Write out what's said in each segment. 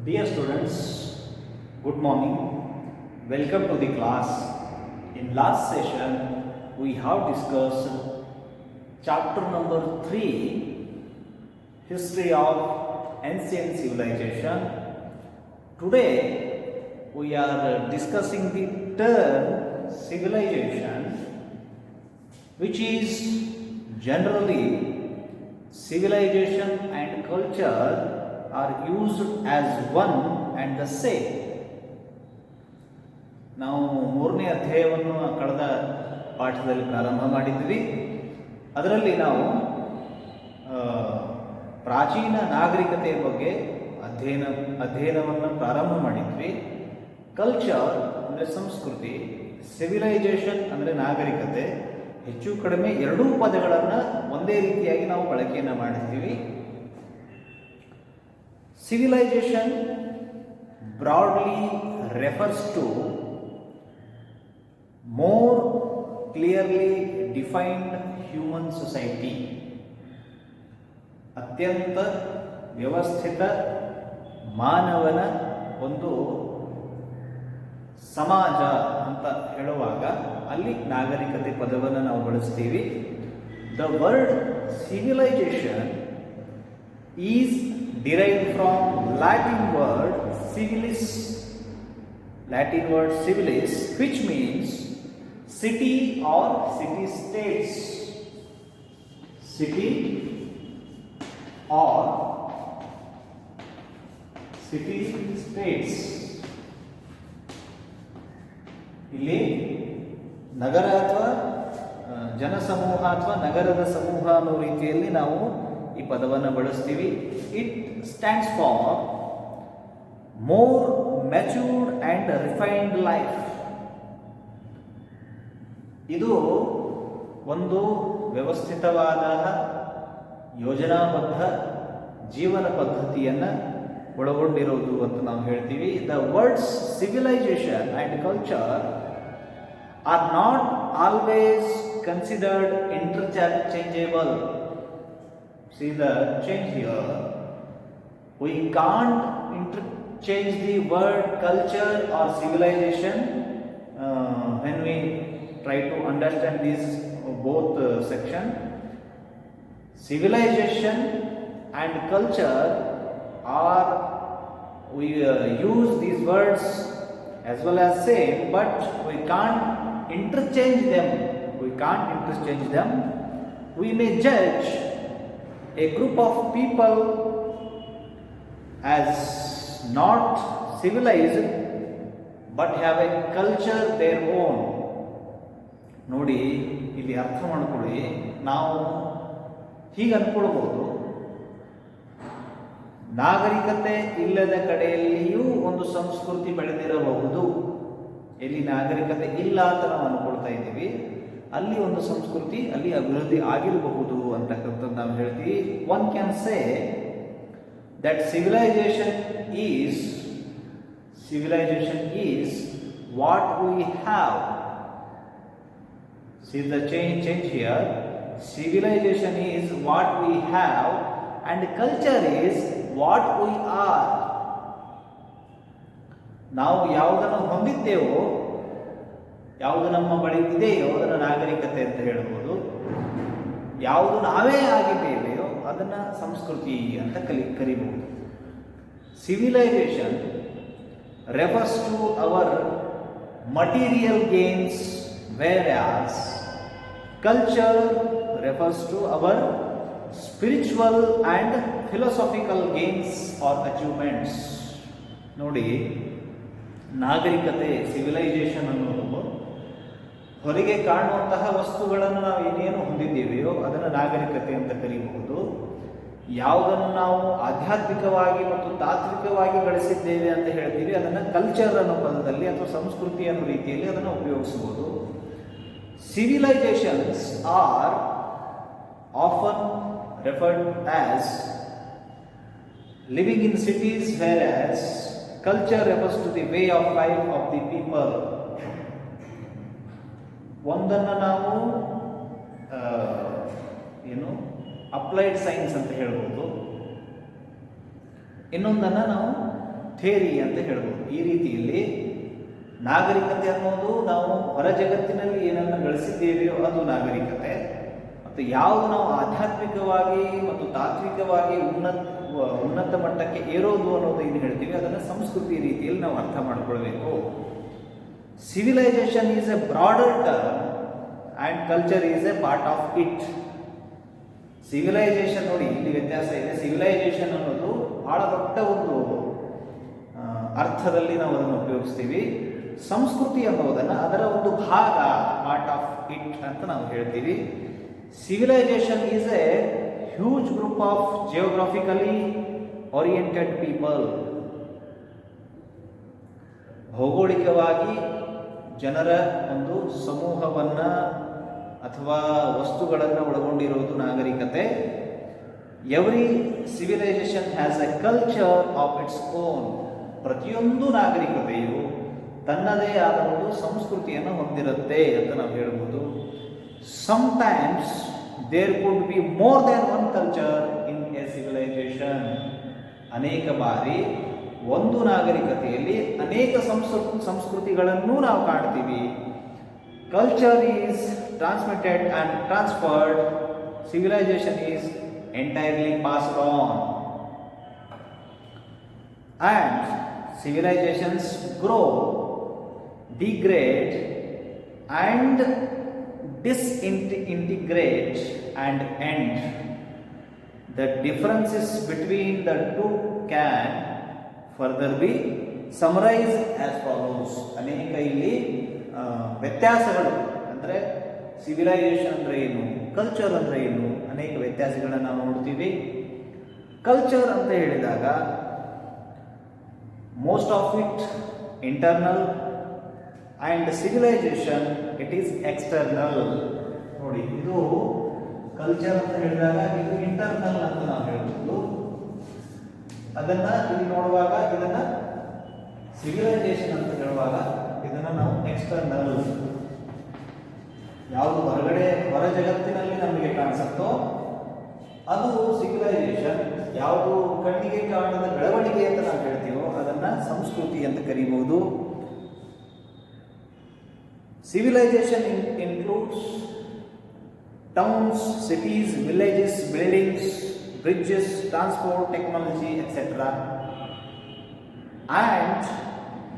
Dear students, good morning. Welcome to the class. In last session, we have discussed chapter number 3, History of Ancient Civilization. Today, we are discussing the term civilization, which is generally civilization and culture are used as one and the same. ನಾವು ಮೂರನೇ ಅಧ್ಯಾಯವನ್ನು ಕಳೆದ ಪಾಠದಲ್ಲಿ ಪ್ರಾರಂಭ ಮಾಡಿದ್ವಿ. ಅದರಲ್ಲಿ ನಾವು ಪ್ರಾಚೀನ ನಾಗರಿಕತೆಯ ಬಗ್ಗೆ ಅಧ್ಯಯನವನ್ನು ಪ್ರಾರಂಭ ಮಾಡಿದ್ವಿ. ಕಲ್ಚರ್ ಅಂದರೆ ಸಂಸ್ಕೃತಿ, ಸಿವಿಲೈಜೇಷನ್ ಅಂದರೆ ನಾಗರಿಕತೆ. ಹೆಚ್ಚು ಕಡಿಮೆ ಎರಡೂ ಪದಗಳನ್ನು ಒಂದೇ ರೀತಿಯಾಗಿ ನಾವು ಬಳಕೆಯನ್ನು ಮಾಡಿದ್ದೀವಿ. Civilization broadly refers to more clearly defined human society. ಅತ್ಯಂತ ವ್ಯವಸ್ಥಿತ ಮಾನವನ ಒಂದು ಸಮಾಜ ಅಂತ ಹೇಳುವಾಗ ಅಲ್ಲಿ ನಾಗರಿಕತೆ ಪದವನ್ನು ನಾವು ಬಳಸ್ತೀವಿ. The word civilisation is derived from Latin word civilis, which means city or city states. City or city states. ಇಲ್ಲಿ ನಗರ ಅಥವಾ ಜನಸಮೂಹ ಅಥವಾ ನಗರದ ಸಮೂಹ ಅನ್ನೋ ರೀತಿಯಲ್ಲಿ ನಾವು ಈ ಪದವನ್ನು ಬಳಸ್ತೀವಿ. It stands for more matured and refined life. ಇದು ಒಂದು ವ್ಯವಸ್ಥಿತವಾದ ಯೋಜನಾಬದ್ಧ ಜೀವನ ಪದ್ಧತಿಯನ್ನು ಒಳಗೊಂಡಿರುವುದು ಅಂತ ನಾವು ಹೇಳ್ತೀವಿ. The words civilisation and culture are not always considered interchangeable. See the change here. We can't interchange the word culture or civilization when we try to understand these both section. Civilization and culture are, we use these words as well as same, but we can't interchange them. We may judge a group of people as not civilized but have a culture their own. ನೋಡಿ, ಇಲ್ಲಿ ಅರ್ಥ ಮಾಡ್ಕೊಳ್ಳಿ. ನಾವು ಹೀಗೆ ಅನ್ಕೊಳ್ಬೋದು, ನಾಗರಿಕತೆ ಇಲ್ಲದ ಕಡೆಯಲ್ಲಿಯೂ ಒಂದು ಸಂಸ್ಕೃತಿ ಬೆಳೆದಿರಬಹುದು. ಎಲ್ಲಿ ನಾಗರಿಕತೆ ಇಲ್ಲ ಅಂತ ನಾವು ಅನ್ಕೊಳ್ತಾ ಇದ್ದೀವಿ, ಅಲ್ಲಿ ಒಂದು ಸಂಸ್ಕೃತಿ ಅಲ್ಲಿ ಅಭಿವೃದ್ಧಿ ಆಗಿರಬಹುದು ಅಂತಕ್ಕಂಥದ್ದು ನಾವು ಹೇಳ್ತೀವಿ. One can say that civilization is what we have. See the change here. Civilization is what we have and culture is what we are. ನಾವು ಯಾವುದನ್ನು ಹೊಂದಿದ್ದೇವೋ, ಯಾವುದು ನಮ್ಮ ಬಳಿ ಇದೆಯೋ ಅದನ್ನು ನಾಗರಿಕತೆ ಅಂತ ಹೇಳ್ಬೋದು. ಯಾವುದು ನಾವೇ ಆಗಿದ್ದೇವೆಯೋ ಅದನ್ನು ಸಂಸ್ಕೃತಿ ಅಂತ ಕರಿಬಹುದು. Civilization refers to our material gains, whereas culture refers to our spiritual and philosophical gains or achievements. ನೋಡಿ, ನಾಗರಿಕತೆ ಸಿವಿಲೈಜೇಷನ್ ಅನ್ನೋದು ಹೊರಗೆ ಕಾಣುವಂತಹ ವಸ್ತುಗಳನ್ನು ನಾವು ಏನೇನು ಹೊಂದಿದ್ದೇವೆಯೋ ಅದನ್ನು ನಾಗರಿಕತೆ ಅಂತ ಕರೀಬಹುದು. ಯಾವುದನ್ನು ನಾವು ಆಧ್ಯಾತ್ಮಿಕವಾಗಿ ಮತ್ತು ತಾತ್ವಿಕವಾಗಿ ಗಳಿಸಿದ್ದೇವೆ ಅಂತ ಹೇಳ್ತೀವಿ ಅದನ್ನು ಕಲ್ಚರ್ ಅನ್ನೋ ಪದದಲ್ಲಿ ಅಥವಾ ಸಂಸ್ಕೃತಿ ಅನ್ನೋ ರೀತಿಯಲ್ಲಿ ಅದನ್ನು ಉಪಯೋಗಿಸಬಹುದು. Civilisations are often referred as living in cities, whereas culture refers to the way of life of the people. ಒಂದನ್ನು ನಾವು ಅಪ್ಲೈಡ್ ಸೈನ್ಸ್ ಅಂತ ಹೇಳ್ಬೋದು, ಇನ್ನೊಂದನ್ನು ನಾವು ಥೇರಿ ಅಂತ ಹೇಳ್ಬೋದು. ಈ ರೀತಿಯಲ್ಲಿ ನಾಗರಿಕತೆ ಅನ್ನೋದು ನಾವು ಹೊರ ಜಗತ್ತಿನಲ್ಲಿ ಏನನ್ನು ಗಳಿಸಿದ್ದೇವೆಯೋ ಅದು ನಾಗರಿಕತೆ, ಮತ್ತು ಯಾವುದು ನಾವು ಆಧ್ಯಾತ್ಮಿಕವಾಗಿ ಮತ್ತು ತಾತ್ವಿಕವಾಗಿ ಉನ್ನತ ಮಟ್ಟಕ್ಕೆ ಏರೋದು ಅನ್ನೋದು ಏನು ಹೇಳ್ತೀವಿ ಅದನ್ನು ಸಂಸ್ಕೃತಿ ರೀತಿಯಲ್ಲಿ ನಾವು ಅರ್ಥ ಮಾಡಿಕೊಳ್ಬೇಕು. Civilisation is A broader term and culture is A part of it. Civilisation ನೋಡಿ ಇಲ್ಲಿ ವ್ಯತ್ಯಾಸ ಇದೆ. ಸಿವಿಲೈಸೇಷನ್ ಅನ್ನೋದು ಬಹಳ ದೊಡ್ಡ ಒಂದು ಅರ್ಥದಲ್ಲಿ ನಾವು ಅದನ್ನು ಉಪಯೋಗಿಸ್ತೀವಿ. ಸಂಸ್ಕೃತಿ ಅನ್ನೋದನ್ನು ಅದರ ಒಂದು ಭಾಗ, ಪಾರ್ಟ್ ಆಫ್ ಇಟ್ ಅಂತ ನಾವು ಹೇಳ್ತೀವಿ. Civilisation is a huge group of geographically oriented people. ಭೌಗೋಳಿಕವಾಗಿ ಜನರ ಒಂದು ಸಮೂಹವನ್ನು ಅಥವಾ ವಸ್ತುಗಳನ್ನು ಒಳಗೊಂಡಿರುವುದು ನಾಗರಿಕತೆ. Every civilisation has a culture of its own. ಪ್ರತಿಯೊಂದು ನಾಗರಿಕತೆಯು ತನ್ನದೇ ಆದ ಒಂದು ಸಂಸ್ಕೃತಿಯನ್ನು ಹೊಂದಿರುತ್ತೆ ಅಂತ ನಾವು ಹೇಳ್ಬೋದು. Sometimes there could be more than one culture in a civilization. ಅನೇಕ ಬಾರಿ ಒಂದು ನಾಗರಿಕತೆಯಲ್ಲಿ ಅನೇಕ ಸಂಸ್ಕೃತಿಗಳನ್ನು ನಾವು ಕಾಣ್ತೀವಿ. Culture is transmitted and transferred. Civilization is entirely passed on. And civilizations grow, degrade and disintegrate and end. The differences between the two can further be summarized as follows. ಅನೇಕ ಇಲ್ಲಿ ವ್ಯತ್ಯಾಸಗಳು ಅಂದರೆ ಸಿವಿಲೈಸೇಷನ್ ಅಂದರೆ ಏನು, ಕಲ್ಚರ್ ಅಂದರೆ ಏನು, ಅನೇಕ ವ್ಯತ್ಯಾಸಗಳನ್ನ ನಾವು ನೋಡ್ತೀವಿ. ಕಲ್ಚರ್ ಅಂತ ಹೇಳಿದಾಗ most of it internal and civilization it is external. ನೋಡಿ ಇದು ಕಲ್ಚರ್ ಅಂತ ಹೇಳಿದಾಗ ಇದು ಇಂಟರ್ನಲ್ ಅಂತ ನಾವು ಹೇಳ್ಬೋದು. ಅದನ್ನ ಇಲ್ಲಿ ನೋಡುವಾಗ ಇದನ್ನ ಸಿವಿಲೈಸೇಷನ್ ಅಂತ ಹೇಳುವಾಗ ಇದನ್ನ ನಾವು ಎಕ್ಸ್ಟರ್ನಲ್, ಯಾವುದು ಹೊರ ಜಗತ್ತಿನಲ್ಲಿ ನಮಗೆ ಕಾಣಿಸುತ್ತೋ ಅದು ಸಿವಿಲೈಸೇಷನ್. ಯಾವುದು ಕಣ್ಣಿಗೆ ಕಾಣದ ಬೆಳವಣಿಗೆ ಅಂತ ನಾವು ಹೇಳ್ತೀವೋ ಅದನ್ನ ಸಂಸ್ಕೃತಿ ಅಂತ ಕರೀಬಹುದು. Civilisation includes towns, cities, villages, buildings, bridges, transport, technology et cetera. And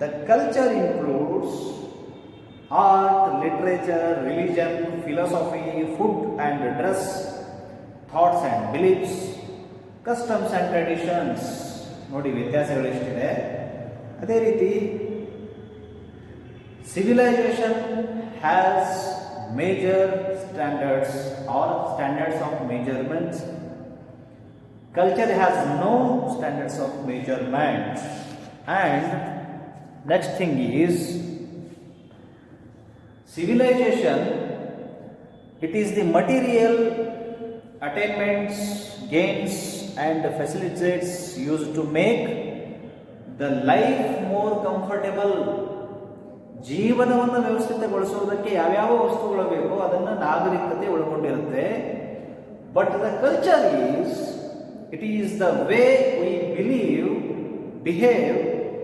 the culture includes art, literature, religion, philosophy, food and dress, thoughts and beliefs, customs and traditions. ನೋಡಿ ವ್ಯತ್ಯಾಸಗಳು ಎಷ್ಟಿದೆ. ಅದೇ ರೀತಿ civilisation has major standards or standards of measurements. Culture has no standards of measurement. And next thing is civilization, it is the material attainments, gains and facilities used to make the life more comfortable. ಜೀವನವನ್ನು ವ್ಯವಸ್ಥಿತಗೊಳಿಸುವುದಕ್ಕೆ ಯಾವ್ಯಾವ ವಸ್ತುಗಳು ಬೇಕೋ ಅದನ್ನು ನಾಗರಿಕತೆ ಒಳಗೊಂಡಿರುತ್ತೆ. But the culture is, it is the way we believe, behave,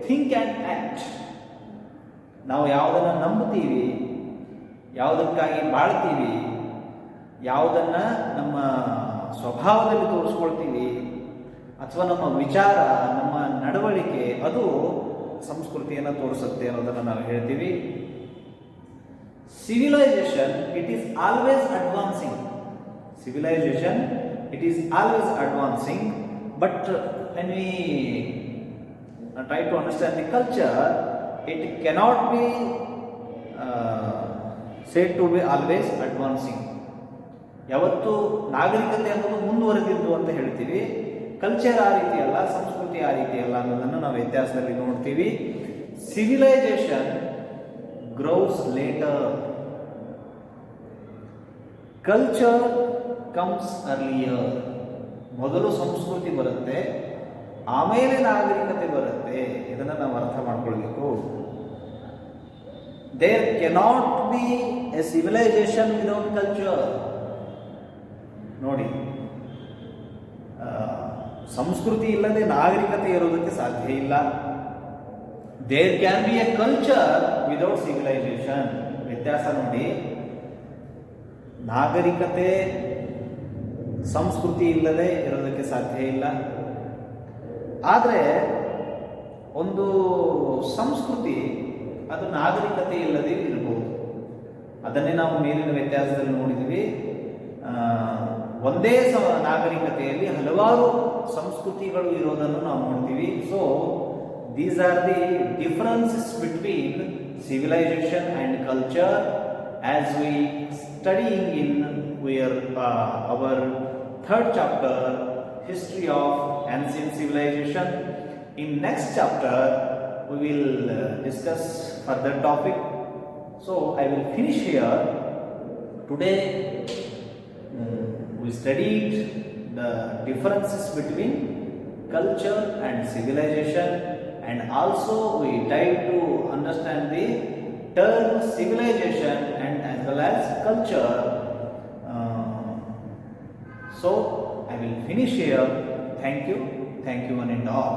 think and act. ನಾವು ಯಾವುದನ್ನು ನಂಬುತ್ತೀವಿ, ಯಾವುದಕ್ಕಾಗಿ ಬಾಳ್ತೀವಿ, ಯಾವುದನ್ನು ನಮ್ಮ ಸ್ವಭಾವದಲ್ಲಿ ತೋರಿಸ್ಕೊಳ್ತೀವಿ, ಅಥವಾ ನಮ್ಮ ವಿಚಾರ, ನಮ್ಮ ನಡವಳಿಕೆ, ಅದು ಸಂಸ್ಕೃತಿಯನ್ನು ತೋರಿಸುತ್ತೆ ಅನ್ನೋದನ್ನು ನಾವು ಹೇಳ್ತೀವಿ. Civilization it is always advancing. Civilization it is always advancing. But when we try to understand the culture, it cannot be said to be always advancing. ಯಾವತ್ತು ನಾಗರಿಕತೆ ಅನ್ನೋದು ಮುಂದುವರೆದಿದ್ದು ಅಂತ ಹೇಳ್ತೀವಿ, ಕಲ್ಚರ್ ಆ ರೀತಿ ಅಲ್ಲ, ಸಂಸ್ಕೃತಿ ಆ ರೀತಿ ಅಲ್ಲ ಅನ್ನೋದನ್ನು ನಾವು ವ್ಯತ್ಯಾಸದಲ್ಲಿ ನೋಡ್ತೀವಿ. Civilization grows later, culture comes earlier. ಮೊದಲು ಸಂಸ್ಕೃತಿ ಬರುತ್ತೆ, ಆಮೇಲೆ ನಾಗರಿಕತೆ ಬರುತ್ತೆ. ಇದನ್ನು ನಾವು ಅರ್ಥ ಮಾಡ್ಕೊಳ್ಬೇಕು. There cannot be a civilization without culture. ನೋಡಿ, ಸಂಸ್ಕೃತಿ ಇಲ್ಲದೆ ನಾಗರಿಕತೆ ಇರೋದಕ್ಕೆ ಸಾಧ್ಯ ಇಲ್ಲ. There can be a culture without civilization. ವ್ಯತ್ಯಾಸ ನೋಡಿ, ನಾಗರಿಕತೆ ಸಂಸ್ಕೃತಿ ಇಲ್ಲದೆ ಇರೋದಕ್ಕೆ ಸಾಧ್ಯ ಇಲ್ಲ. ಆದರೆ ಒಂದು ಸಂಸ್ಕೃತಿ ಅದು ನಾಗರಿಕತೆ ಇಲ್ಲದೆ ಇರಬಹುದು. ಅದನ್ನೇ ನಾವು ಮೇಲಿನ ವ್ಯತ್ಯಾಸದಲ್ಲಿ ನೋಡಿದ್ವಿ. ಒಂದೇ ನಾಗರಿಕತೆಯಲ್ಲಿ ಹಲವಾರು ಸಂಸ್ಕೃತಿಗಳು ಇರೋದನ್ನು ನಾವು ನೋಡ್ತೀವಿ. So these are the differences between civilisation and culture as we studying in our third chapter, history of ancient civilization. In next chapter we will discuss further topic. So I will finish here. Today we studied the differences between culture and civilization, and also we tried to understand the term civilization and as well as culture. So I will finish here. Thank you one and all.